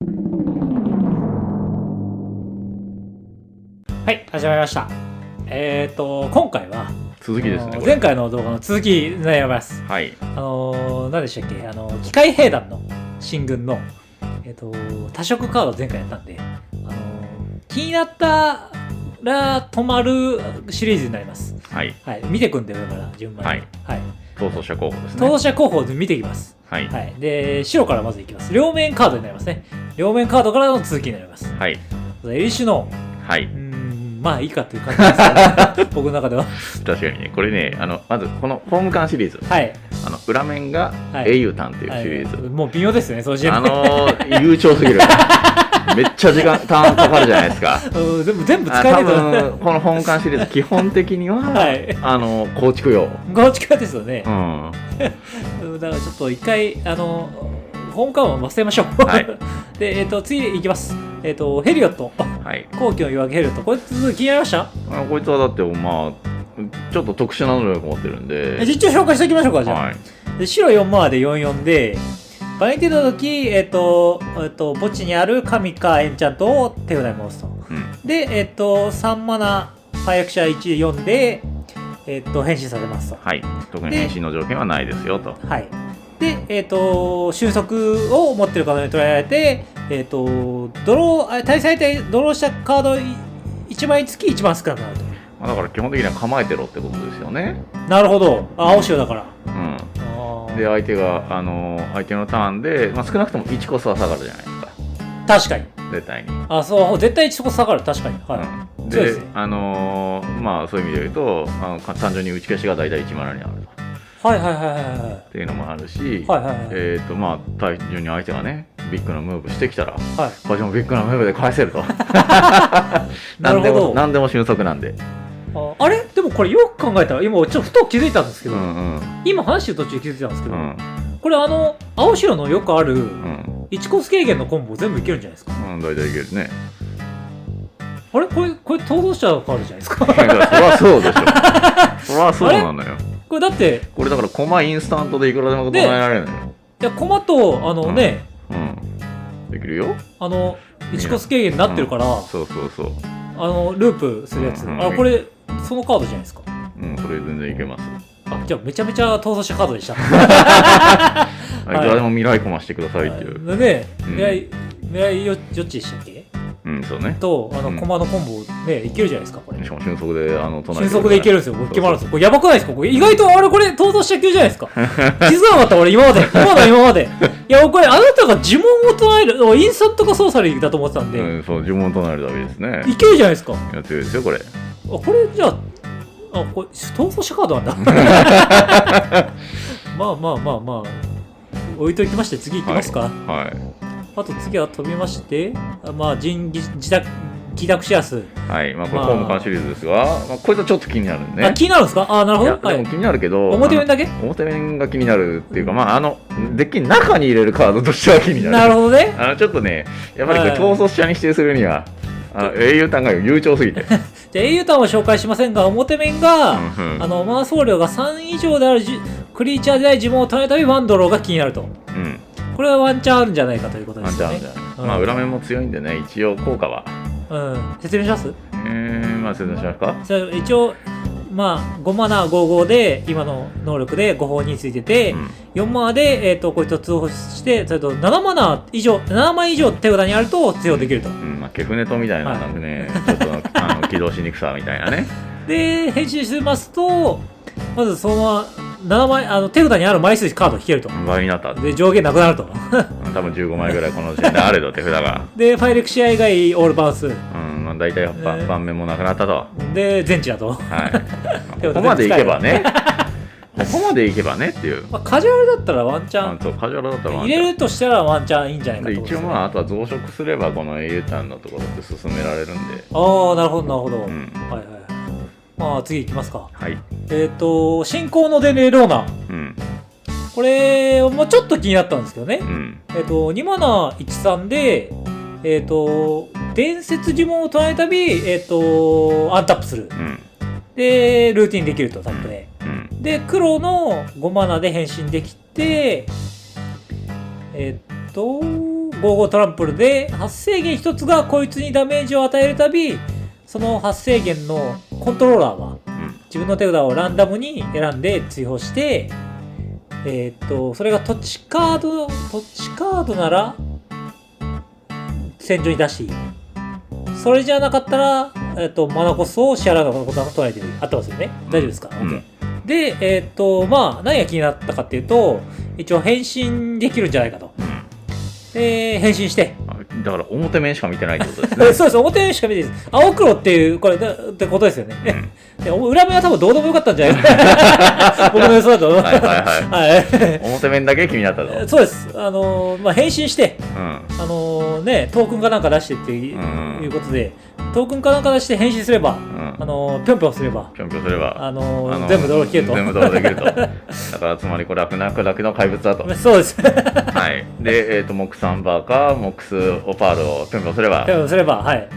はい、始まりました。今回は続きですね。前回の動画の続きになります。はい。何でしたっけ、機械兵団の進軍の、多色カード前回やったんで、気になったら止まるシリーズになります。はい。はい、見てくんで、上から順番に。はい。はい。逃走者候補ですね。逃走者候補で見ていきます。はい。はい。で、白からまずいきます。両面カードになりますね。両面カードからの続きになります。はい。エリシュノー。はい。まあいいかっていう感じですね。僕の中では。確かにね、これね、まずこのホームカンシリーズ。はい。裏面が英雄譚っていうシリーズ。はい、もう微妙ですね、そうして悠長すぎる。めっちゃ時間かかるじゃないですか。全部使えると。このホームカンシリーズ基本的には、はい、構築用。構築用ですよね。うん。だからちょっと一回ホームカンは忘れましょう。はい、で次いきます。ヘリオット。はい。後期の夜明けヘリオット。こいつ気になりました？こいつはだってまあちょっと特殊な能力持ってるんで。一応紹介しておきましょうか、じゃあ。はい、で白4マーで44で。場合に出たとき、墓地にある神かエンチャントを手札に戻すと。うん、で、3マナ、フイアクシャー1で4で、変身させますと。はい。特に変身の条件はないですよと。はい。で、俊足を持ってるカードに捉えられて、対戦相手にドローしたカード1枚につき1番少なくなると。だから基本的には構えてろってことですよね。なるほど。青潮だから。うん。で相手が相手のターンで、少なくとも1コストは下がるじゃないですか。確かに。絶対に。そう、絶対1コスト下がる。確かに。はい。で、そういう意味で言うと単純に打ち消しが大体1マナになると。はいはいはいはい。っていうのもあるし、はいはいはい。単純に相手がねビッグなムーブしてきたら、はい、こっちもビッグなムーブで返せると。何でも俊足なんで。あれでもこれよく考えたら今ちょっとふと気づいたんですけど、今話してる途中気づいたんですけど、これ青白のよくある1コス軽減のコンボ全部いけるんじゃないですか。大体いけるね。あれこれ逃走者があるじゃないですか。そりゃそうでしょ。そりゃそうなのよ。これだってこれだからコマインスタントでいくらでも唱えられるのよ。いやコマとね、できるよ。1コス軽減になってるから、そうループするやつ、これそのカードじゃないですか。それ全然いけます。じゃあめちゃめちゃ逃走者カードでした。いくらでも未来コマしてくださいっていう。でね、未来よっちでしたっけ？そうね。とコマのコンボねいけるじゃないですかこれ。しかも俊足で俊足でいけるんですよ。決まるんですよ。これやばくないですか？これ意外とこれ逃走者級じゃないですか。気づかなかった俺今まで。いやこれあなたが呪文を唱えるインスタントかソーサリーだと思ってたんで。そう呪文を唱えるだけですね。いけるじゃないですか。やってるですよこれ。これじゃあこれ逃走者カードなんだ。まあ置いときまして次行きますか。はい。あと次は飛びまして自宅しやす。はい。これホームカンシリーズですが、こいつはちょっと気になるね。気になるんですか？なるほど。でも気になるけど、表面だけ？表面が気になるっていうか、デッキの中に入れるカードとしては気になる。なるほどね。ちょっとね、やっぱり逃走者に指定するには、英雄譚が悠長すぎて。じゃあ英雄譚は紹介しませんが、表面が、マナ総量が3以上であるクリーチャーでない呪文を唱えたびワンドローが気になると。これはワンチャンあるんじゃないかということですね。ワンチャンあるんじゃない。裏面も強いんでね、一応効果は。説明します？説明しますか？一応、5マナー55で、今の能力で5法についてて、4マナーで、こいつを通報して、それと7マナー以上、7枚以上手札にあると通用できると。ケフネトみたいな、なんかね、ちょっと起動しにくさみたいなね。で、変身しますと、まずそのまま、7枚手札にある枚数カード引けると。倍になった。で、上限なくなると。多分15枚ぐらいこの時点であれど、手札が。で、ファイレクシア以外オールバウンス。大体盤面もなくなったと。で、全治だと。はい。ここまでいけばね。ここまでいけばねっていう。カジュアルだったらワンチャン。カジュアルだったらワンチャン。入れるとしたらワンチャンいいんじゃないかと。一応あとは増殖すればこの英雄譚のところって進められるんで。なるほど、なるほど。はいはい。次行きますか。はい。進行のデネローナ。これもちょっと気になったんですけどね。2マナー13で、伝説呪文を唱えたび、アンタップする。で、ルーティンできると、タップで。で、黒5マナで変身できて、5 55トランプルで発生源1つがこいつにダメージを与えるたび、その発生源のコントローラーは自分の手札をランダムに選んで追放して、それが土地カードなら戦場に出していい。それじゃなかったら、マナコストを支払うのことが捉えてる。合ってますよね。大丈夫ですか、で、まあ、何が気になったかっていうと、一応変身できるんじゃないかと。変身して。だから表面しか見てないってことですね。そうです、表面しか見てないです。青黒っていう、これ、ってことですよね。で裏面は多分どうでもよかったんじゃないか僕の予想だと。表面だけ気になったと。そうです。まあ、変身して、ね、トークンかなんか出してっていうことで、トークンかなんか出して変身すれば、ぴょんぴょんすれば、全部ドロー消えると。全部ドローできると。だからつまりこれは楽の怪物だと。そうです。はい。で、モックスアンバーかモックスオパールをぴょんぴょんすれば、はい。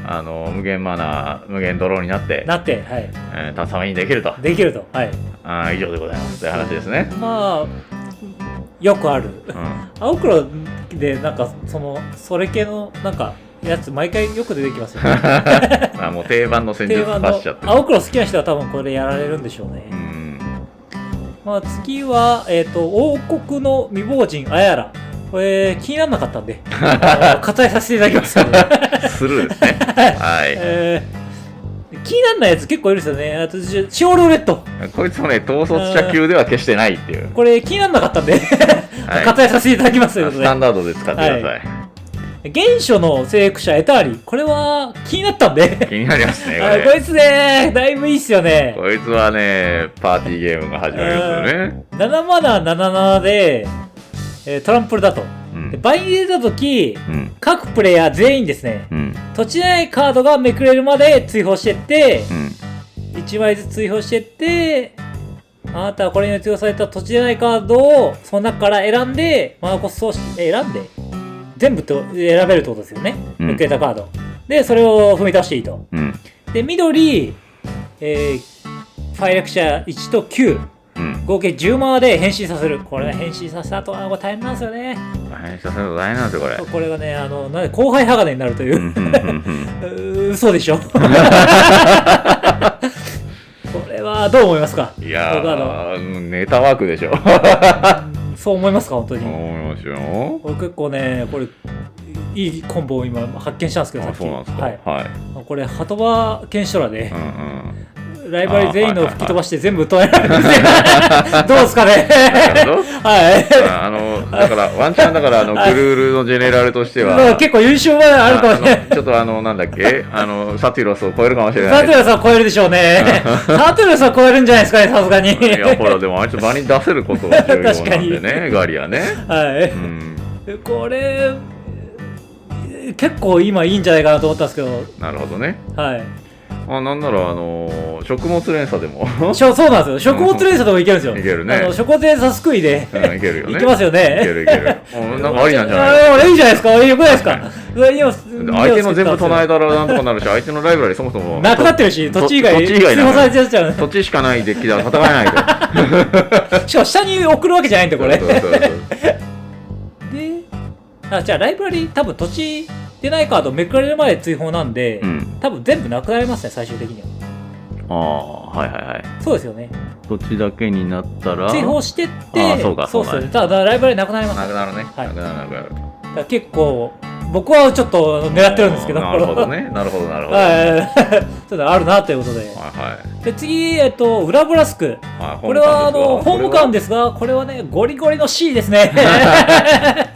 無限マナー、無限ドローになって、はい。たさめにできると。はい。以上でございますという話ですね。まあ、よくある。青黒でなんかそれ系のなんかやつ毎回よく出てきますよね。もう定番の戦術化しちゃってる。青黒好きな人は多分これやられるんでしょうね。まあ次は王国の未亡人アヤラ。これ気にならなかったんで割愛させていただきますので。スルーですね。はい。気にならないやつ結構いるんですよね。あとシオルレット。こいつもね統率者級では決してないっていう。これ気にならなかったんで割愛させていただきますということで。スタンダードで使ってください。原初の征服者エターリ、これは気になったんで気になりますね。こいつね、だいぶいいっすよね。こいつはね、パーティーゲームが始まりますよね。7マナー77で、トランプルだと。で倍に出たとき、各プレイヤー全員ですね、土地内カードがめくれるまで追放してって、1枚ずつ追放してって、あなたはこれに追放された土地内カードをその中から選んで、マナコストを選んで、全部と選べるってことですよね。めくれたカード。で、それを踏み出していいと。で、緑、ファイレクシャー1と9、合計10マナで変身させる。これ変身させた後は大変なんですよね。変身させると大変なんですよ、これ。これがね、なんで後輩鋼になるという。嘘でしょ。これはどう思いますか？いやー、ネタワークでしょ。そう思いますか、本当に。思いますよ。これ結構ね、これいいコンボを今発見したんですけど、さっき。そうなんですか。はい。これハトバケンシトラで、ライバル全員の吹き飛ばして全部止められるんですよ。どうですかね。はい。だからワンチャンだからグルールのジェネラルとしては結構優秀まであるかもしれない。ちょっとなんだっけサティロスを超えるかもしれない。サティロスは超えるでしょうね。サティロスは超えるんじゃないですかね、さすがに。いやほらでもあいつ場に出せることが重要なんでね、ガリアね。はい。これ結構今いいんじゃないかなと思ったんですけど。なるほどね。はい。なんなら食物連鎖でもそうなんですよ。食物連鎖でもいけるんですよ。いけるね。食物連鎖すくいでいけるよね。いけますよね。いける。なんかありなんじゃない？いいじゃないですか。よくないですか。相手の全部唱えたらなんとかなるし、相手のライブラリそもそもなくなってるし、土地以外追放されちゃう。土地しかないデッキでは戦えないと。しかも下に送るわけじゃないんだこれ。で、じゃあライブラリ多分土地出ないカードめくられるまで追放なんで、多分全部なくなりますね、最終的には。そうですよね。土地だけになったら追放してって、そうですね。ただライブラリなくなります。なくなるね。なくなる。結構僕はちょっと狙ってるんですけど。なるほどね。なるほど。ちょっとあるなということで。で次ウラブラスク。これはホーム感ですが、これはねゴリゴリの C ですね。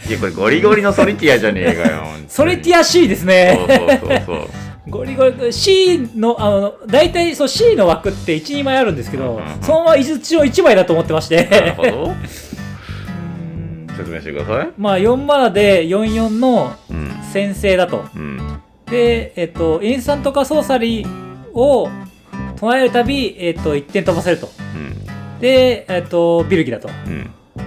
いやこれゴリゴリのソリティアじゃねえかよ。ソリティア C ですね。そう。ゴリゴリ C の大体そう C の枠って1、2枚あるんですけど、そのまま一応1枚だと思ってまして。なるほど。説明してください。まあ4マナで44の先制だと。でインスタント化ソーサリーを唱えるたび1点飛ばせると。でビルギだと。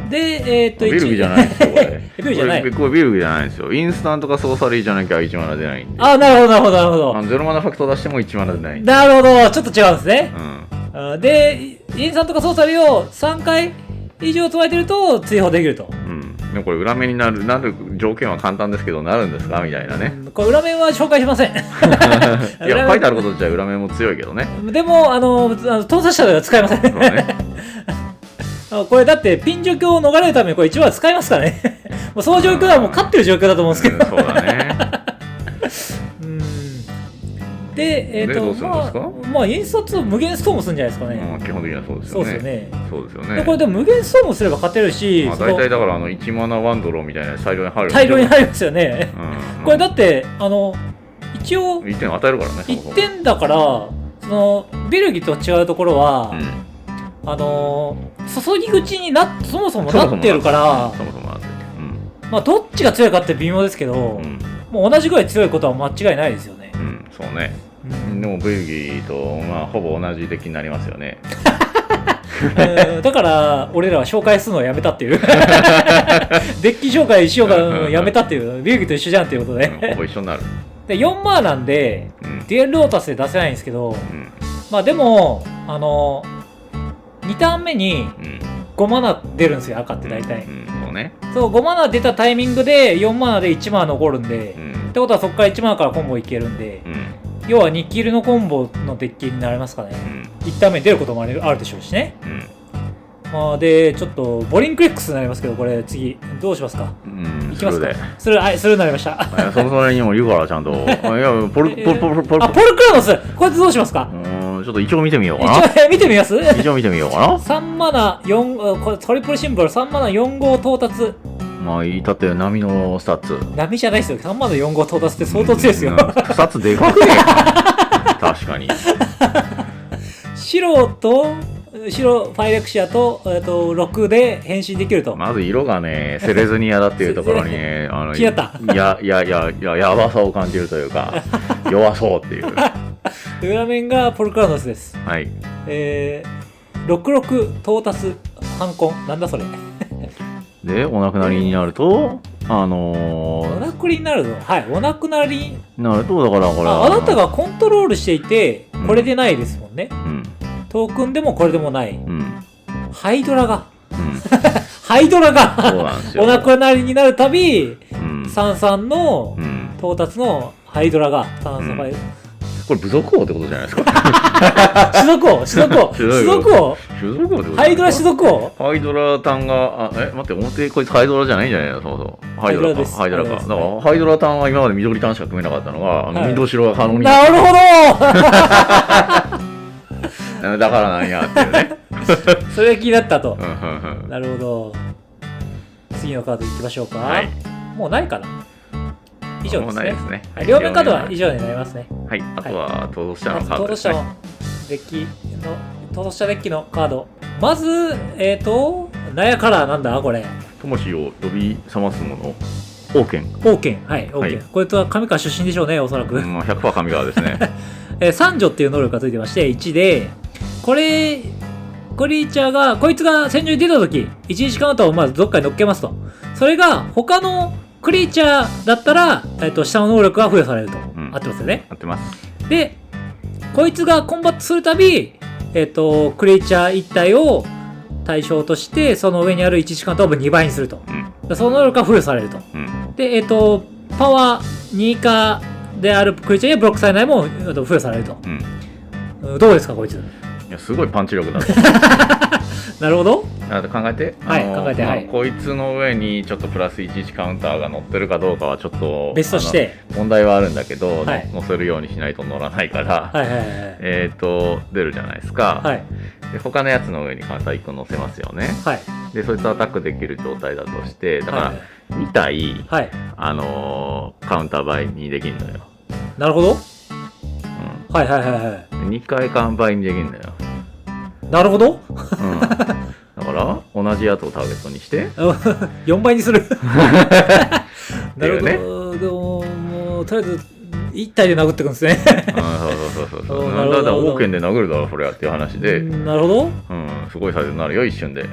でビルギじゃないですよこれ。ビルギじゃない。これビルギじゃないんですよ。インスタント化ソーサリーじゃなきゃ1マナ出ないんで。なるほど。0マナファクト出しても1マナ出ない。なるほど、ちょっと違うんですね。でインスタント化ソーサリーを3回以上唱えてると追放できると。でもこれ裏面になる条件は簡単ですけどなるんですかみたいなね、これ裏面は紹介しません。いや書いてあること自体裏面も強いけどね。でも盗撮者では使えません。そうね。これだってピン除去を逃れるためにこれ一応は使いますからね。もうその状況はもう勝ってる状況だと思うんですけど。そうだね。で、どうするんですか？まあ印刷を無限ストームするんじゃないですかね。基本的にはそうですよね。そうですよね。そうですよね。でこれで無限ストームすれば勝てるし、大体だから1マナワンドローみたいな大量に入る。大量に入りますよね。これだって一応1点与えるからね。1点だからそのベルギーと違うところは、注ぎ口にそもそもなってるから、そもそもなってる。まあどっちが強いかって微妙ですけど、もう同じぐらい強いことは間違いないですよね。そうね。でもベルギーとほぼ同じ出来になりますよね。だから俺らは紹介するのをやめたっていうデッキ紹介しようかやめたっていうベルギーと一緒じゃんっていうことで、ほぼ一緒になる。で4マーなんで、デュエルロータスで出せないんですけど、まあでも2ターン目に5マナ出るんですよ、赤って大体。そうね。そう5マナ出たタイミングで4マナで1マナ残るんで、ってことはそこから1マナからコンボいけるんで、要は2キルのコンボのデッキになりますかね。1ターン目に出ることもあるでしょうしね。でちょっとボリンクレックスになりますけど、これ次どうしますか？いきますか？するになりました。それにも言うからちゃんと。いやポルクラノス、こいつどうしますか？ちょっと一応見てみようかな。見てみます？一応見てみようかな。3マナ4、これトリプルシンボル3マナ4号到達。まあいたって波のスタッツ。波じゃないですよ。3マナ4号到達って相当強いですよ。スタッツでかくね。確かに。白ファイレクシアと6で変身できると。まず色がねセレズニアだっていうところにね気になった。やばさを感じるというか弱そうっていう。裏面がポルクラノスです。はい。66到達反コン、なんだそれ。でお亡くなりになるとお亡くなりになるの、はい、お亡くなりになるとだからこれあなたがコントロールしていてこれでないですもんね。トークンでもこれでもない。ハイドラがハイドラがお亡くなりになるたび33の到達のハイドラが33これ部族王ってことじゃないですか。種族王ハイドラ種族王ハイドラタンが待って表こいつハイドラじゃないんじゃないの？そうハイドラか。ハイドラか。だからハイドラタンは今まで緑タンしか組めなかったのが緑白が可能になるほど。だからなんやっていうね。それが気になったと。なるほど。次のカードいきましょうか。もうないかな。以上ですね。両面カードは以上になりますね。はい。あとは逃走者のカードですね。逃走者デッキのカード。まずナヤカラーなんだこれ。魂を呼び覚ますもの。オーケン。はい。これとは上川出身でしょうね、おそらく。100% 上川ですね。三女っていう能力がついてまして1で、これクリーチャーがこいつが戦場に出た時1日カウンターをまずどっかに乗っけますと。それが他のクリーチャーだったら、下の能力が付与されると。合ってますよね。合ってます。でこいつがコンバットするたびクリーチャー1体を対象としてその上にある1日カウンターを2倍にすると。その能力が付与されると。でパワー2以下であるクリーチャーにはブロックされないも付与されると。どうですかこいつ。いやすごいパンチ力だね。なるほど。考えて、こいつの上にちょっとプラス11カウンターが乗ってるかどうかはちょっと別として問題はあるんだけど、乗せるようにしないと乗らないから出るじゃないですか。で他のやつの上にカウンター1個乗せますよね。でそいつアタックできる状態だとしてだから2体カウンター倍にできるのよ。なるほど。2回倍にできるんだよ。なるほど。だから同じやつをターゲットにして4倍にする。なるほど。でももうとりあえず1体で殴ってくんですね。そうなんだオーケンで殴るだろそれはっていう話で。なるほど。すごいサイズになるよ一瞬で。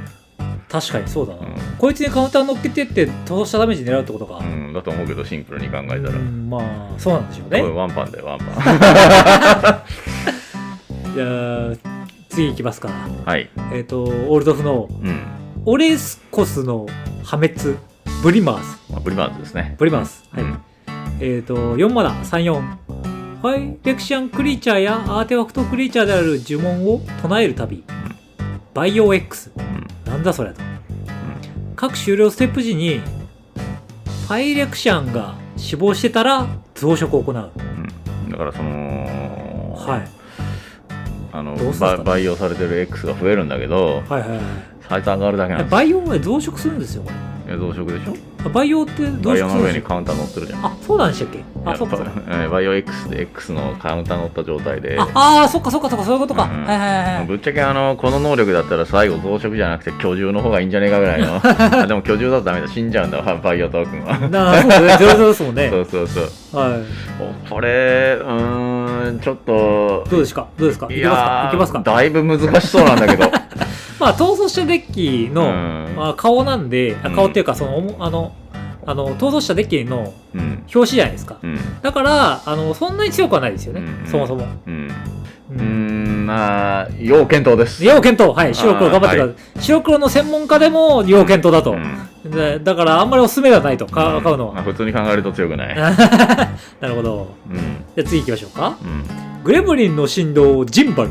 確かにそうだな。こいつにカウンター乗っけてって投したダメージ狙うってことか。だと思うけどシンプルに考えたら。まあそうなんでしょうね。ワンパンだよワンパン。じゃあ次いきますか。はい。オールドフのオレスコスの破滅。ブリマーズ。ブリマーズですね。ブリマーズ。はい。4マナ、34。ファイレクシャンクリーチャーやアーティファクトクリーチャーである呪文を唱える旅。バイオ X。なんだそれと。各終了ステップ時に、ファイレクシャンが死亡してたら増殖を行う。だからその、はい。培養されてる X が増えるんだけど、サイズ上がるだけなんです。培養は増殖するんですよ、これ。増殖でしょ。培養って増殖するんですよ。培養の上にカウンター乗ってるじゃん。そうなんでしたっけ。そうか。培養 X で X のカウンター乗った状態で。そっか、そういうことか。ぶっちゃけこの能力だったら最後増殖じゃなくて居住の方がいいんじゃねえかぐらいの。でも居住だとダメだ、死んじゃうんだ、培養トークンは。そうですもんね。そう。これ、ちょっと。どうですか。いけますか。だいぶ難しそうなんだけど。逃走者デッキの顔なんで、顔っていうか、逃走者デッキの表紙じゃないですか。だから、そんなに強くはないですよね、そもそも。要検討です。要検討、はい、白黒頑張ってください。白黒の専門家でも要検討だと。だから、あんまりおすすめではないと、買うのは。普通に考えると強くない。なるほど。じゃあ次行きましょうか。グレムリンの振動、ジンバル。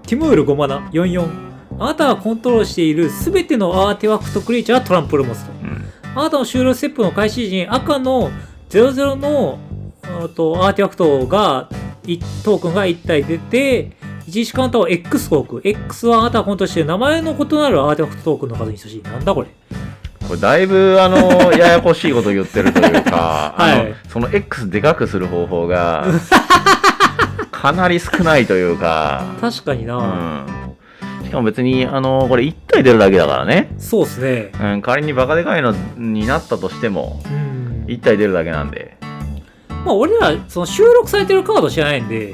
ティムール5マナ、44。あなたがコントロールしているすべてのアーティファクトクリーチャーはトランプルを持つと。あなたの終了ステップの開始時に赤の00のアーティファクトがトークンが1体出て、11カウンターを X トークン。X はあなたがコントロールしている名前の異なるアーティファクトトークンの数に等しい。なんだこれ。これだいぶややこしいこと言ってるというか、その X でかくする方法がかなり少ないというか。確かにな。しかも別に、これ1体出るだけだからね。そうですね。仮にバカでかいのになったとしても、1体出るだけなんで。俺ら、収録されてるカード知らないんで、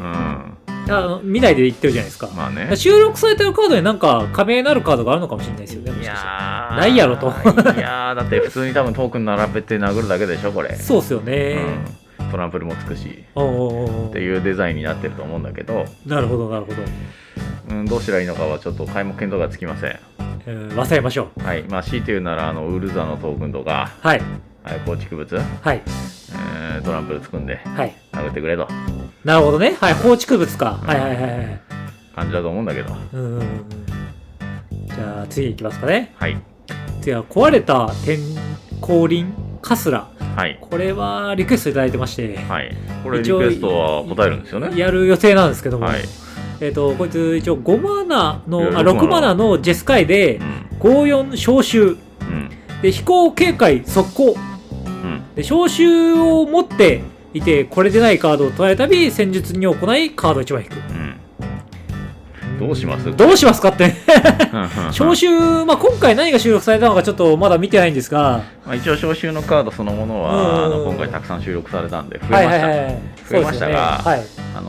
見ないで言ってるじゃないですか。収録されてるカードになんか、加盟なるカードがあるのかもしれないですよね。ないやろと。だって普通に多分トークン並べて殴るだけでしょ、これ。そうっすよね。トランプルもつくし。っていうデザインになってると思うんだけど。なるほど。どうしたらいいのかはちょっと皆目見当がつきません。忘れましょう。はい。強いて言うなら、ウルザのトークンとか、構築物、トランプルつくんで、殴ってくれと。なるほどね。構築物か。感じだと思うんだけど。じゃあ次いきますかね。次は壊れた後輪カスラ。これはリクエストいただいてまして、これリクエストは答えるんですよね。やる予定なんですけども、こいつ一応5マナの6マナのジェスカイで54召集、で飛行警戒速攻、で召集を持っていてこれでないカードを捉えるたび戦術に行いカード1枚引く。どうしますかって召集、今回何が収録されたのかちょっとまだ見てないんですが、一応召集のカードそのものは今回たくさん収録されたんで増えましたが、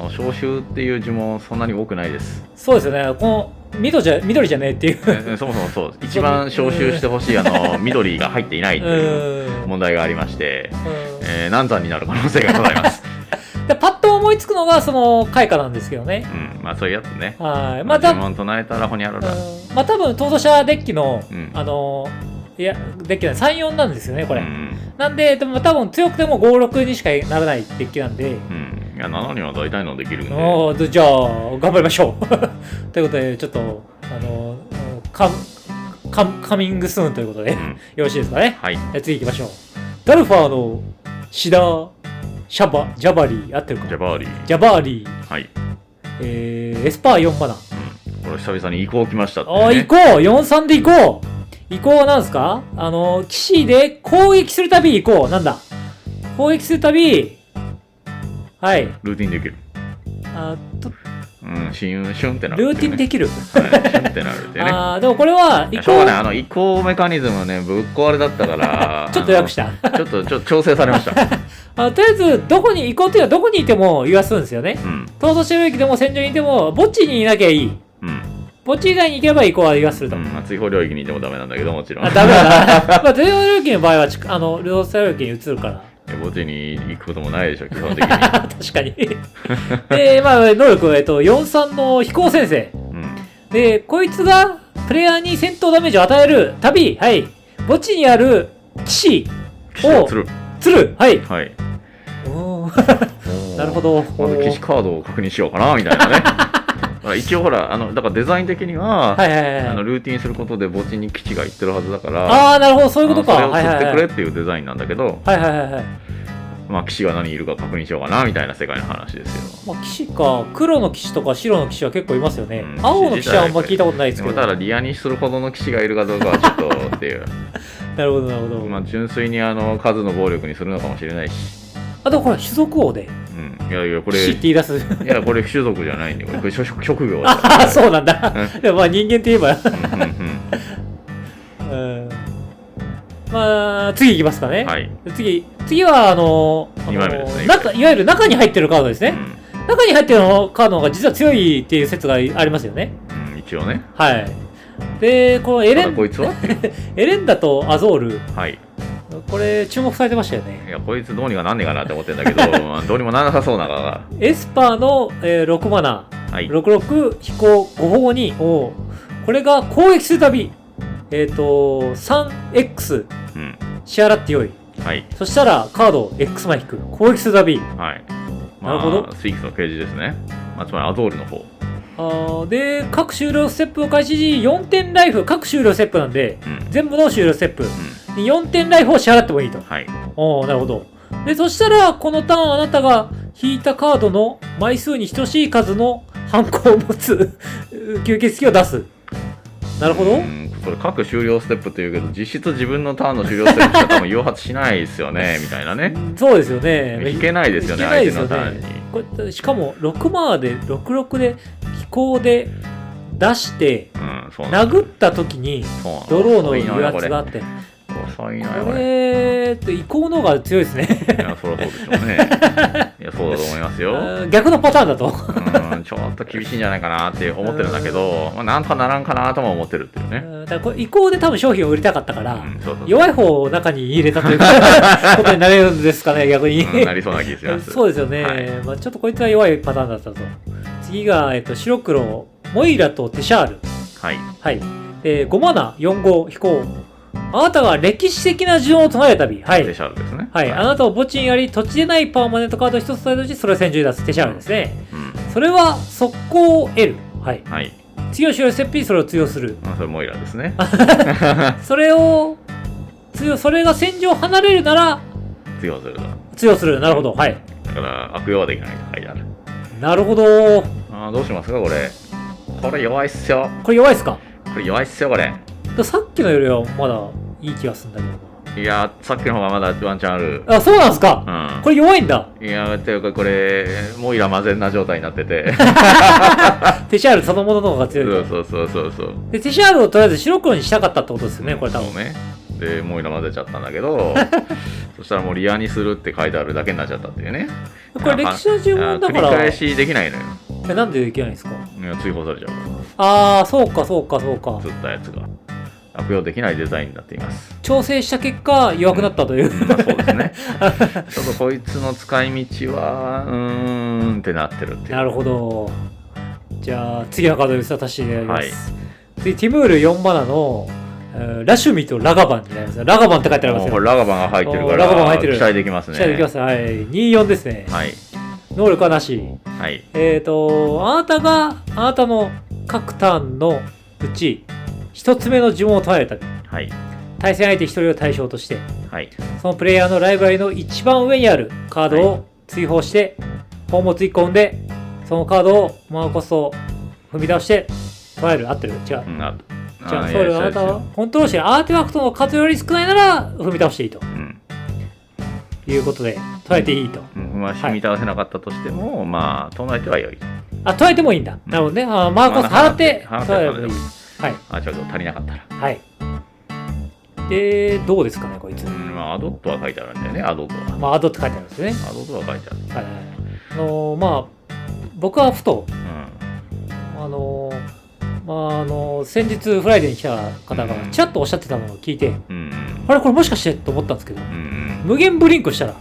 召集っていう呪文そんなに多くないです。そうですよね。この緑じゃねえっていうそもそもそう一番召集してほしい緑が入っていないという問題がありまして、難産になる可能性がございます。パッと思いつくのがその開花なんですけどね。そういうやつね。呪文唱えたらほにゃらら。多分逃走者デッキのデッキ3-4なんですよねこれ。なんででも多分強くても5-6にしかならないデッキなんで。7には大体のできるんで。じゃあ頑張りましょう。ということでちょっとカミングスーンということでよろしいですかね。次行きましょう。ダルファーのシダジャバリー合ってるか。ジャバーリー。エスパー4マナ。これ久々に移行来ましたってね。移行 4-3 で移行。移行は何ですか？騎士で攻撃するたび移行。なんだ？攻撃するたびルーティンできる。シュンってなる、ルーティンできる。シュンってなるってね。でもこれは移行がね、移行メカニズムはねぶっ壊れだったからちょっと略した。ちょっと調整されました。とりあえずどこに移行っていうのはどこにいても言わすんですよね。逃走者領域でも戦場にいても墓地にいなきゃいい。墓地以外に行けば移行は言わすると。追放領域にいてもダメなんだけどもちろん。ダメだな。追放領域の場合は逃走者領域に移るから。墓地に行くこともないでしょ基本的に。確かに。で能力4-3の飛行先生。でこいつがプレイヤーに戦闘ダメージを与えるたび、墓地にある騎士を釣る。はい。はい。なるほど。まず騎士カードを確認しようかなみたいなね。一応ほらだからデザイン的には、ルーティンすることで墓地に基地が行ってるはずだから、なるほど、そういうことか。それを釣ってくれっていうデザインなんだけど、まあ騎士が何いるか確認しようかなみたいな世界の話ですよ。まあ騎士か、黒の騎士とか白の騎士は結構いますよね。青の騎士はあんま聞いたことないですけど。ただリアにするほどの騎士がいるかどうかはちょっとっていう。なるほどなるほど。まあ純粋に数の暴力にするのかもしれないし。あとこれ種族王で。いやいやこれ。騎士って言い出す。いやこれ種族じゃないんで、これ職業だ。ああそうなんだ。でもまあ人間って言えば。まあ次いきますかね。はい。次は2枚目ですね。いわゆる中に入ってるカードですね。中に入ってるカードが実は強いっていう説がありますよね。一応ね。はい。でこのエレンこいつはエレンダとアゾール。はい。これ注目されてましたよね。いやこいつどうにかなんねえかなって思ってんだけどどうにもならなさそうながエスパーの、6マナ、66飛行5保護2をこれが攻撃するたび3X、支払ってよい、そしたらカード X 枚引く攻撃するたび、なるほど。スイークのページですね。つまりアゾールの方で各終了ステップを開始時4点ライフ、各終了ステップなんで、全部の終了ステップ、4点ライフを支払ってもいいと。なるほど。でそしたらこのターンあなたが引いたカードの枚数に等しい数のハンコを持つ吸血鬼を出す。なるほど。それ各終了ステップっていうけど実質自分のターンの終了ステップしか多分誘発しないですよねみたいなね。そうですよね。引けないですよね相手のターンに。これしかも6マーで66で飛行で出して、殴った時にドローの油圧があって。これって移行の方が強いですね。いやそりゃそうでしょうね。いやそうだと思いますよ。逆のパターンだとちょっと厳しいんじゃないかなって思ってるんだけど、なんとかならんかなとも思ってるっていうね。だからこれ移行で多分商品を売りたかったから、弱い方を中に入れたということになれるんですかね逆に。なりそうな気がします。そうですよね。ちょっとこいつは弱いパターンだったと。次が白黒モイラとテシャール。はい。5マナ4号飛行。あなたが歴史的な呪文を唱えるたび、テシャールですね。あなたを墓地にあり土地でないパーマネントカード1つ与えたうちそれを戦場に出すテシャールですね。それは速攻 L。次の終了ステップにそれを通用する。それモイラですね。それが戦場を離れるなら通用する。通用する。なるほど。だから悪用はできないと書いてある。なるほど。どうしますかこれ。これ弱いっすよ。これ弱いっすか。これ弱いっすよこれ。さっきのよりはまだいい気がするんだけど。いやさっきの方がまだワンチャンある。そうなんですか。これ弱いんだ。いやっていうかこれモイラマゼンな状態になっててテシャールそのものの方が強い。そうでテシャールをとりあえず白黒にしたかったってことですよねこれ多分。そうね。でモイラ混ぜちゃったんだけどそしたらもうリアにするって書いてあるだけになっちゃったっていうね。これ歴史の呪文だから繰り返しできないのよ。なんでできないんですか。いや追放されちゃうから。そうか。釣ったやつが悪用できないデザインになっています。調整した結果弱くなったという、そうですね。ちょっとこいつの使い道はってなってるっていう。なるほど。じゃあ次のカードに渡していただきます。次ティムール4マナのラシュミとラガバンになります。ラガバンって書いてありますよ。ラガバンが入ってるから期待できますね。期待できます。24ですね。能力はなし。あなたの各ターンのうち一つ目の呪文を唱えるたび、対戦相手1人を対象として、そのプレイヤーのライブラリの一番上にあるカードを追放して宝物1個踏んでそのカードをマーコスを踏み倒して唱える。合ってる？違う。じゃあそれはあなたはコントロールしてアーティファクトの数より少ないなら踏み倒していいと、いうことで唱えていいと。踏み倒せなかったとしても唱えては良いと。唱えてもいいんだ。なるほどね。マーコス払って唱えればいい。ちょっと足りなかったら。で、どうですかね、こいつ。アドットは書いてあるんだよね、アドットは。アドって書いてあるんですね。アドットは書いてある。僕はふと、先日フライデーに来た方がちらっとおっしゃってたのを聞いて、あれこれもしかしてと思ったんですけど、無限ブリンクしたら。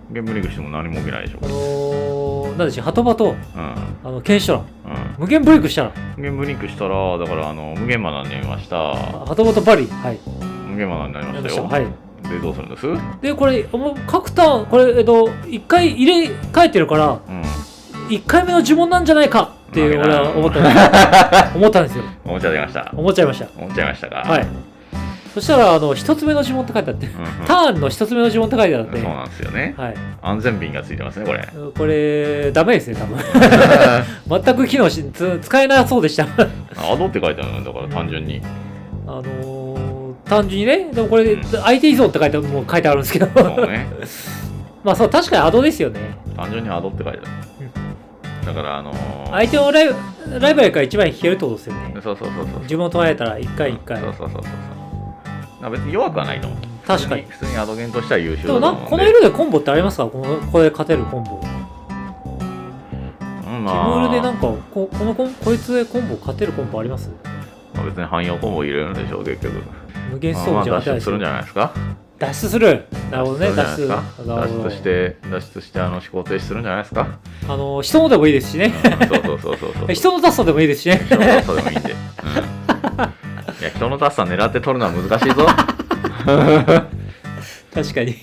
無限ブリンクしても何も起きないでしょ。なんでしょう、ハトバと、ケンシトラン。無限ブリンクしたら。無限ブリンクしたら、だから無限マナーになりました。ハトバとバリ。無限マナーになりましたよ。でどうするんです？でこれ各ターンこれ1回入れ替えてるから、1回目の呪文なんじゃないかっていう俺は思ったんですよ。思っちゃいました。思っちゃいましたか。はい。そしたら1つ目の呪文って書いてあって、ターンの1つ目の呪文って書いてあって、そうなんですよね。はい。安全ピンがついてますねこれ。これダメですね多分。全く機能使えなそうでした。アドって書いてあるんだから単純に。単純にね、でもこれ、相手依存って書いてあるんですけど。そうね。まあそう確かにアドですよね。単純にアドって書いてある。だから相手をライバルから一番引けるってことですよね。そう。自分を捉えたら1回1回。そう。別に弱くはないと思う。確かに。普通にアドゲンとしては優秀だと思う。でもこの色でコンボってありますか？これ勝てるコンボ。キムールでなんかこいつでコンボ勝てるコンボあります？別に汎用コンボ入れるんでしょう結局。無限装置は脱出するんじゃないですか？脱出する。なるほどね。脱出して思考停止するんじゃないですか？人のでもいいですしね。そう。人の脱走でもいいですしね。人の脱走でもいいんで。いや人の脱走狙って取るのは難しいぞ。確かに。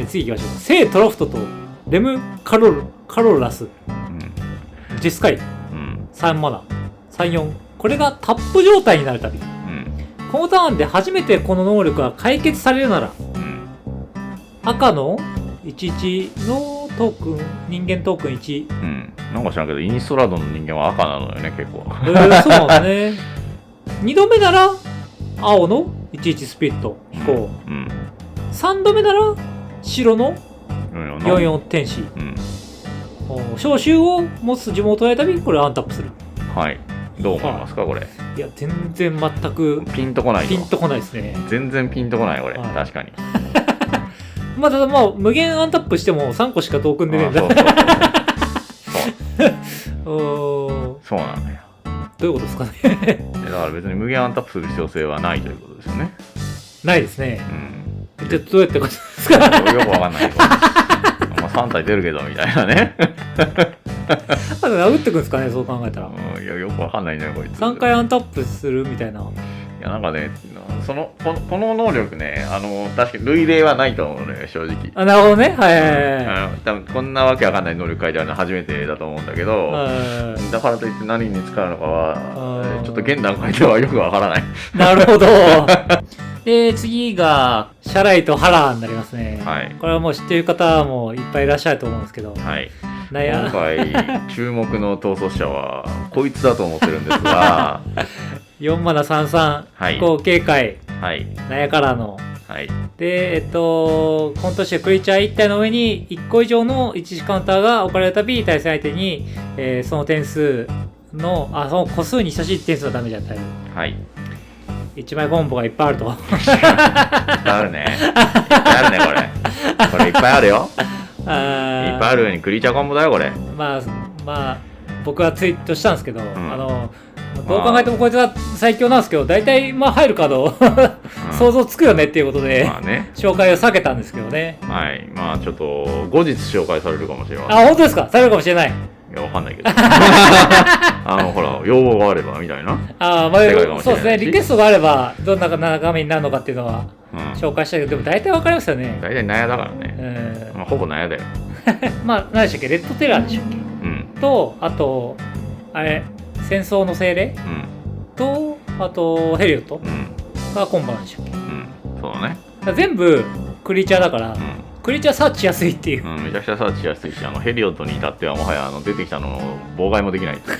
次行きましょう。聖トロフトとレムカロラス。ジェスカイ。3マナ。3、4。これがタップ状態になるたび。このターンで初めてこの能力が解決されるなら、赤の11のトークン、人間トークン1。なんか知らんけど、インストラードの人間は赤なのよね、結構。そうなんですね。2度目なら、青の11スピリット、飛行。3度目なら、白の44天使。召集を持つ呪文を捉えたび、これアンタップする。はい。どう思いますかこれ？いや全然全くピンとこないですね。全然ピンとこないこれ、確かに。まあただ無限アンタップしても3個しかトークン出ねえんだ。そうなんだよ。どういうことですかね。だから別に無限アンタップする必要性はないということですよね。ないですね。じゃあどうやってことですか？よくわかんないよ。3体出るけどみたいなね。殴ってくんですかね、そう考えたら。いやよくわかんないねこいつ。3回アンタップするみたいな。いやなんかねこの能力ね確かに類例はないと思うのよ正直。なるほどね。多分こんなわけわかんない能力書いてあるの初めてだと思うんだけど、だからといって何に使うのかはちょっと現段階ではよくわからない。なるほど。で次がシャライとハラーになりますね。これはもう知っている方もいっぱいいらっしゃると思うんですけど。今回注目の逃走者はこいつだと思ってるんですが4マナ33、飛行警戒、ナヤカラーの、でこの年はクリーチャー1体の上に1個以上の一時カウンターが置かれるたび対戦相手に、その点数のその個数に等しい点数のダメージを与える。1枚コンボがいっぱいあると。いっぱいあるねこれいっぱいあるよ。いっぱいあるようにクリーチャーコンボだよこれ。まあ僕はツイートしたんですけど、どう考えてもこいつは最強なんですけど、大体入るカード想像つくよねっていうことで、紹介を避けたんですけどね。ちょっと後日紹介されるかもしれません。本当ですか？されるかもしれない。いやわかんないけど。ほら要望があればみたいな。そうですね。リクエストがあればどんな中身になるのかっていうのは紹介したけど、でも大体わかりますよね。大体ナヤだからね。ほぼナヤだよ。何でしたっけ？レッドテラーでしたっけ？とあと戦争の精霊とあとヘリオットがコンボなんでしたっけ？そうだね。全部クリーチャーだから。クリーチャーサーチしやすいっていう、めちゃくちゃサーチしやすいし、ヘリオットに至ってはもはや出てきたのを妨害もできないっていう。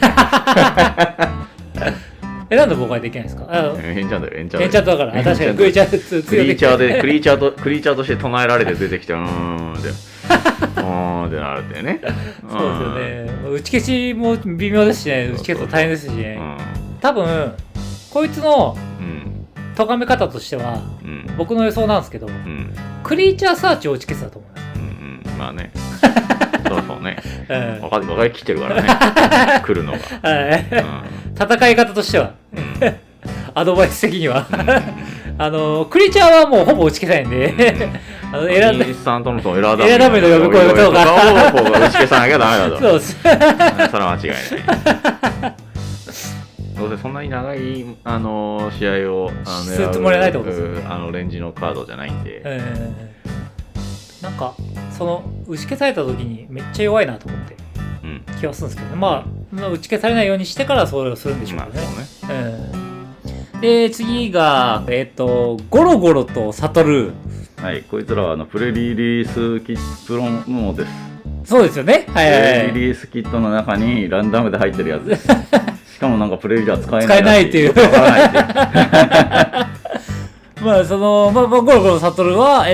なんで妨害できないんですか？エンチャントエンチャントだから。確かにクリーチャークリーチャーとして唱えられて出てきてってなるってね。そうですよね。打ち消しも微妙ですしね。打ち消すと大変ですしね。多分こいつの咎め方としては、僕の予想なんですけど、クリーチャーサーチを打ち消すだと思います。まあね。そうね。分かりきってるからね。来るのが。戦い方としては、アドバイス的には。クリーチャーはもうほぼ打ち消さないんで、エラダメの呼び声とか打ち消さなきゃダメだと。そうです。それは間違いない。どうせでそんなに長い試合をするつもりはないってことですよね。レンジのカードじゃないんで、なんかその打ち消された時にめっちゃ弱いなと思って気はするんですけど、まあ打ち消されないようにしてからそれをするんでしょうね。で次がゴロゴロとサトル。はい、こいつらはプレリリースキットのものです。そうですよね。プレリリースキットの中にランダムで入ってるやつです。しかもなんかプレリリは使えないっていう。まあゴロゴロサトルは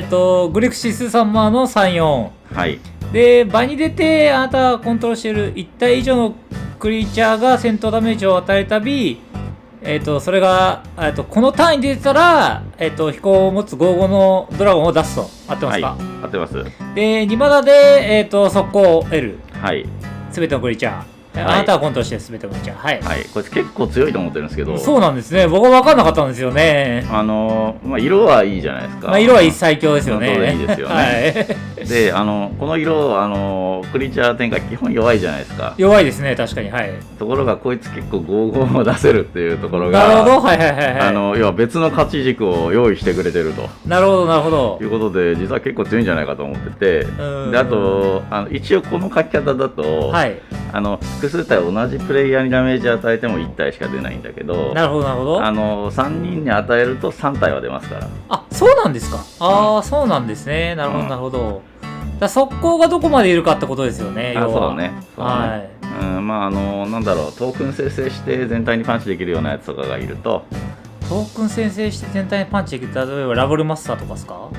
グリクシスサンマーの34。はい。で場に出てあなたがコントロールしている1体以上のクリーチャーが戦闘ダメージを与えるたび、それがこのターンに出てたら飛行を持つ55のドラゴンを出すと。合ってますか？はい、合ってます。で2マナで速攻 L。はい。すべてのクリーチャー。あなたはコントロールしてすべてのクリーチャー。はい。はい。こいつ結構強いと思ってるんですけど。そうなんですね。僕は分かんなかったんですよね。まあ色はいいじゃないですか。まあ色は最強ですよね。当然いいですよね。はい。でこの色クリーチャー展開基本弱いじゃないですか。弱いですね、確かに。はい。ところがこいつ結構55を出せるっていうところが。なるほど。はいはいはいはい。要は別の勝ち軸を用意してくれてると。なるほどなるほど。ということで実は結構強いんじゃないかと思ってて。であと一応この書き方だと。はい。複数体同じプレイヤーにダメージ与えても1体しか出ないんだけど、なるほどなるほど。3人に与えると3体は出ますから。あ、そうなんですか。そうなんですね。なるほどなるほど。速攻がどこまでいるかってことですよね。そうね。はい。まあなんだろう、トークン生成して全体にパンチできるようなやつとかがいると。トークン生成して全体にパンチできる、例えばラブルマスターとかですか？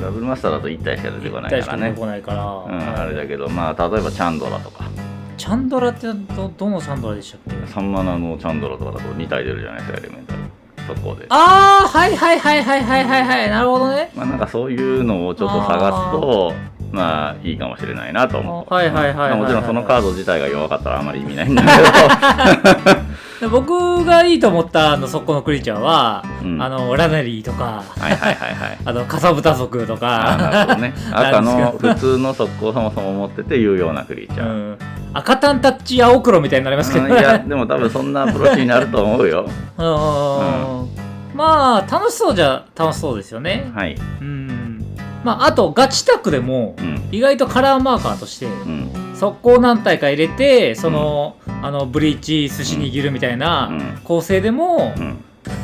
ラブルマスターだと1体しか出てこないからね。1体しか出てこないから。あれだけど、まあ例えばチャンドラとか。チャンドラってどのチャンドラでしたっけ？3マナのチャンドラとかだと2体出るじゃないですか、エレメンタル。そこで。はいはいはいはいはいはいはい。なるほどね。まあなんかそういうのをちょっと探すと、まあいいかもしれないなと思って。はいはいはいはい。もちろんそのカード自体が弱かったらあまり意味ないんだけど。僕がいいと思った速攻のクリーチャーは、ラナリーとか、カサブタ族とか、なるほどね。赤の普通の速攻をそもそも持ってて有用なクリーチャー。赤タンタッチ青黒みたいになりますけどね。いやでも多分そんなアプローチになると思うよ。まあ楽しそうじゃ楽しそうですよね。はい。まああとガチタックでも意外とカラーマーカーとして速攻何体か入れてブリーチ寿司握るみたいな構成でも。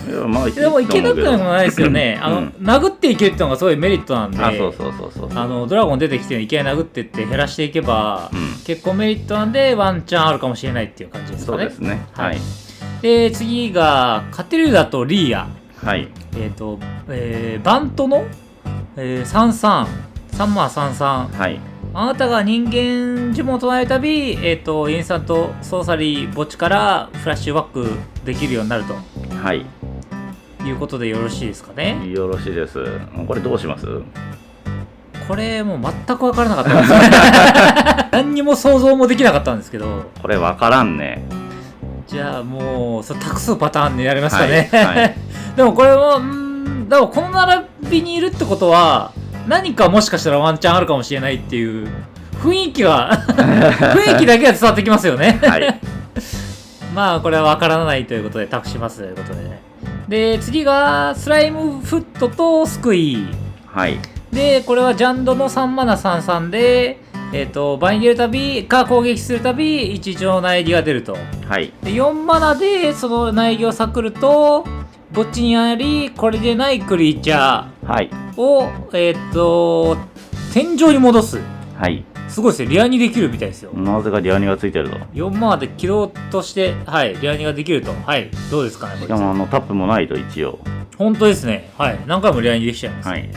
でもいけなくもないですよね。殴っていけるっていうのがすごいメリットなんで、ドラゴン出てきていきなり殴ってって減らしていけば、結構メリットなんでワンチャンあるかもしれないっていう感じですかね。そうですね。はい。で次がカテルダとリーヤ。はい。バントの33マー33。はい。あなたが人間呪文を唱えるたび、インスタントソーサリー墓地からフラッシュバックできるようになると。はい。いうことでよろしいですかね。よろしいです。これどうします？これもう全く分からなかったです何にも想像もできなかったんですけど。これ分からんね。じゃあもう択数パターンになりますかね。はい、でもこれはでもこの並びにいるってことは何かもしかしたらワンチャンあるかもしれないっていう雰囲気が雰囲気だけが伝わってきますよね。はい。まあこれは分からないということで託しますということでね。で次がスライムフットとスクイ。はい。でこれはジャンドの3マナ33で場に出るたびか攻撃するたび1条苗木が出ると。はい。で4マナでその苗木をサクると墓地にありこれでないクリーチャーを、天井に戻す。はい。すごいですね。リアにできるみたいですよ。なぜかリアニがついてると。4マナで起動としてはいリアニができると。はい。どうですかね。しかもタップもないと一応。本当ですね。はい。何回もリアニできちゃいます、ね。はい。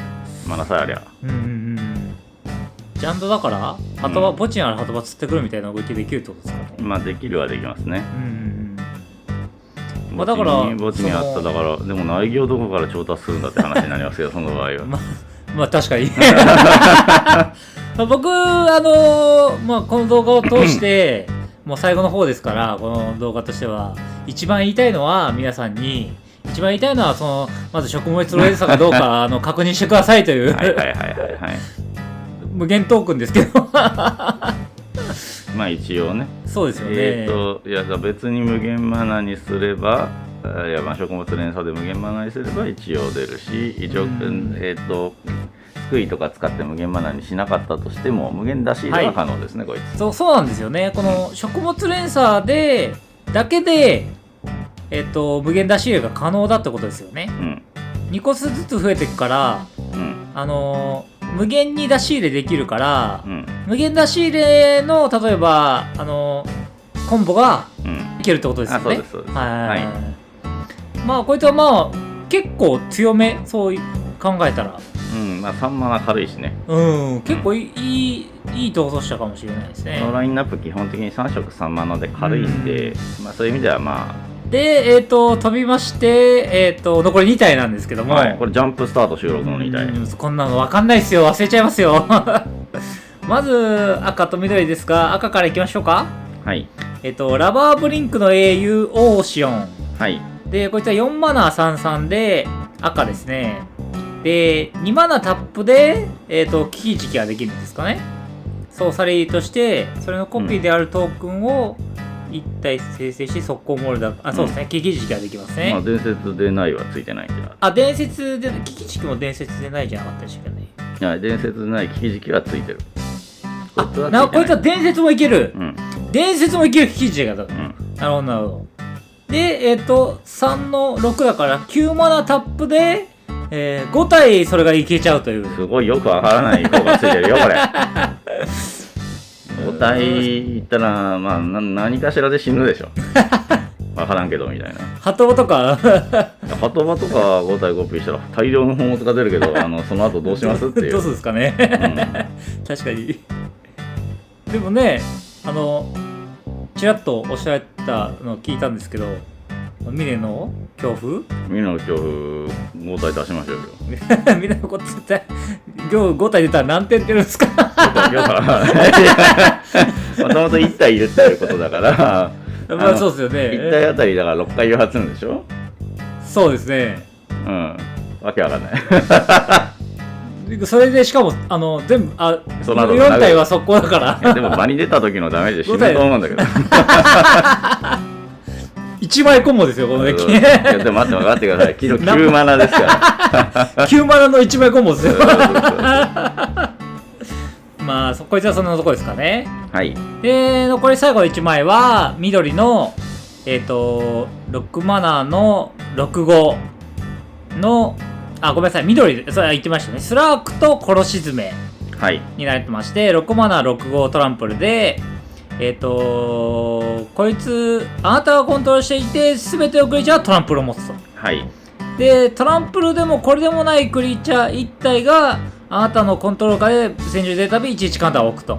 マナさえありゃ。ジャンドだから墓地にある鳩場釣ってくるみたいな動きできるってことですかね。まあできるはできますね。まあだから墓地にあっただからでも苗木をどこから調達するんだって話になりますけどその場合は。まあ確かに僕まあこの動画を通してもう最後の方ですからこの動画としては一番言いたいのは皆さんに一番言いたいのはまず食物連鎖かどうか確認してくださいという無限トークンですけどまあ一応ね。そうですよね。いや別に無限マナにすれば、いやまあ食物連鎖で無限マナにすれば一応出るし、一応救いとか使って無限マナにしなかったとしても無限出し入れは可能ですね、こいつ。そうなんですよね。この食物連鎖でだけで無限出し入れが可能だってことですよね。2個ずつ増えていくから、無限に出し入れできるから、無限出し入れの例えばコンボがいけるってことですよね。そうですそうです。はい。まあこいつはまあ結構強め、そう考えたら。まあ3マナ軽いしね。結構いい逃走者かもしれないですね。このラインナップ基本的に3色3マナで軽いんで、まあそういう意味ではまあ。で、飛びまして、残り2体なんですけども、これジャンプスタート収録の2体。こんなの分かんないですよ。忘れちゃいますよ。まず赤と緑ですが、赤からいきましょうか。はい。ラバーブリンクの英雄オーシオン。はい。で、こいつは4マナー33で赤ですね。で、2マナタップで、危機時期ができるんですかね。ソーサリーとして、それのコピーであるトークンを1体生成し、速攻モールだ。そうですね。危機時期ができますね。まあ、伝説でないはついてないんで。伝説で、危機時期も伝説でないじゃなかったでしたっけね。いや、伝説でない危機時期はついてる。こいつは伝説もいける。伝説もいける危機時期がだ。なるほど、なるほど。で、3の6だから9マナタップで、5体それがいけちゃうという。すごいよくわからない効果ついてるよ、これ。5体いったら、まあ、何かしらで死ぬでしょ。わからんけど、みたいな。ハトバとかハトバとか5体コピーしたら大量の宝物が出るけど、その後どうしますっていう。どうするんですかね。確かに。でもね、ちらっとおっしゃったのを聞いたんですけど、ミネの恐怖5体出しましょうよ。ミネの5体出たら何点出るんですか。もともと1体いるっていうことだから、まあそうですよね。1体あたりだから6回誘発するんでしょ。そうですね。わけわかんない。それでしかも全部4体は速攻だから。でも場に出た時のダメージ死ぬと思うんだけど。1枚コンボですよ、このデッキ。でも待ってください。9マナですから。9マナの1枚コンボですよ。まあ、こいつはそんなとこですかね。はい。で、残り最後の1枚は、緑の、6マナの6-5の、ごめんなさい、緑で、それは言ってましたね。スラークと殺し詰めになってまして、6マナ6-5トランプルで、こいつ、あなたがコントロールしていて、すべてのクリーチャーはトランプルを持つと。はい。で、トランプルでもこれでもないクリーチャー1体が、あなたのコントロール下で戦場でたび11カウンターを置くと。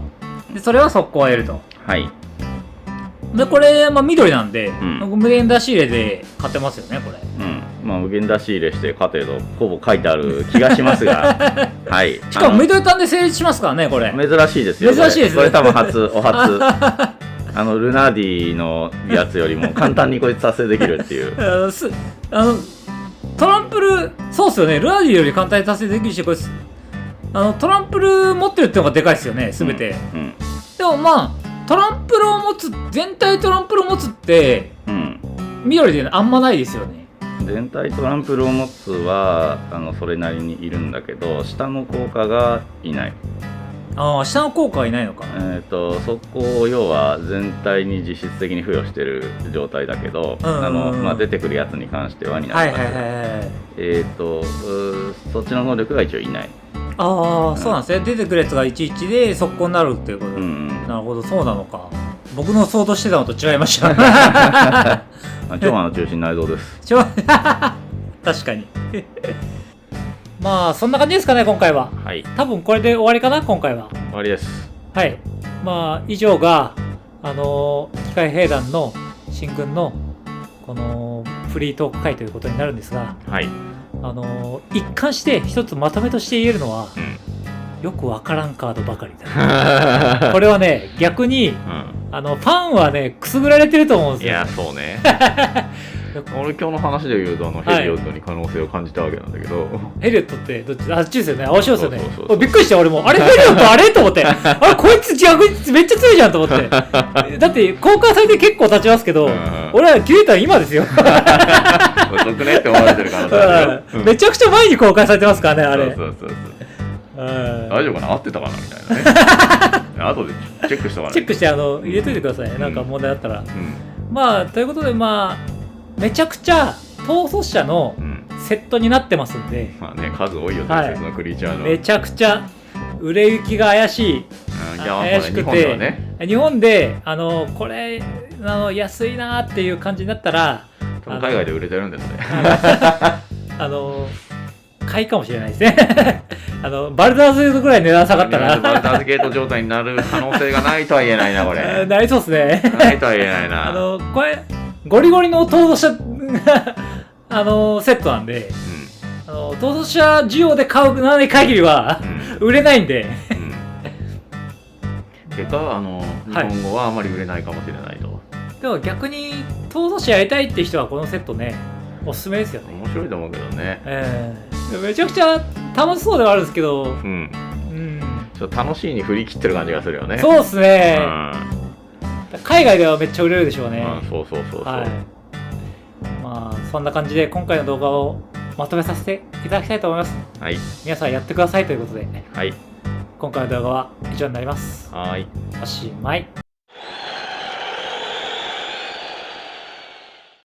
で、それは速攻を得ると。はい。で、これ、緑なんで、無限出し入れで勝てますよね、これ。まあ、無限出し入れして勝てと、ほぼ書いてある気がしますが、はい。しかも、緑単で成立しますからね、これ。珍しいですよ。珍しいですね。これ多分お初。ルナーディのやつよりも簡単にこいつ達成できるっていう。トランプル、そうっすよね、ルナーディより簡単に達成できるし、これ、トランプル持ってるってのがでかいですよね、すべて。でもまあ、トランプルを持つ、全体トランプルを持つって、緑であんまないですよね。全体トランプルを持つはそれなりにいるんだけど、下の効果がいない。下の効果はいないのか。そこを要は全体に実質的に付与してる状態だけど、出てくるやつに関してはになります。そっちの能力が一応いない。そうなんですね。出てくるやつが11で速攻になるっていうことで、なるほど、そうなのか。僕の想像してたのと違いました。長波の中心内臓です。確かに。まあそんな感じですかね、今回は。はい。多分これで終わりかな、今回は。終わりです。はい。まあ以上が機械兵団の新軍のこのフリートーク会ということになるんですが、はい。一貫して一つまとめとして言えるのは、よくわからんカードばかりだ。これはね、逆に、ファンはね、くすぐられてると思うんですよ。いや、そうね。俺今日の話で言うとヘリオットに可能性を感じたわけなんだけど、ヘリオットってどっち？あっちですよね。青潮ですよね。びっくりした俺も。あれヘリオットあれと思って。あれこいつ逆にめっちゃ強いじゃんと思って。だって公開されて結構経ちますけど、俺は切れたの今ですよ。遅くねって思われてる可能性あるよ。めちゃくちゃ前に公開されてますからねあれ。そう大丈夫かな、合ってたかなみたいなね。後でチェックしたから、ね、チェックして入れといてください、なんか問題あったら。まあということでめちゃくちゃ統率者のセットになってますんで、まあね、数多いよ、伝説のクリーチャーの。めちゃくちゃ売れ行きが怪しい。怪しくて、日本でこれ安いなっていう感じになったら、海外で売れてるんですね。買いかもしれないですね。バルダーズゲートぐらい値段下がったらバルダーズゲート状態になる可能性がないとは言えないな、これ。なりそうですね。ないとは言えないな。これゴリゴリの統率者セットなんで、統率者需要で買うない限りは、売れないんで、結果日本語はあまり売れないかもしれないと。でも逆に統率者やりたいって人はこのセットね、おすすめですよね。面白いと思うけどね。めちゃくちゃ楽しそうではあるんですけど、ちょっと楽しいに振り切ってる感じがするよね。そうですね。海外ではめっちゃ売れるでしょうね。そうそう。まあそんな感じで今回の動画をまとめさせていただきたいと思います。皆さんやってくださいということで、今回の動画は以上になります。おしまい。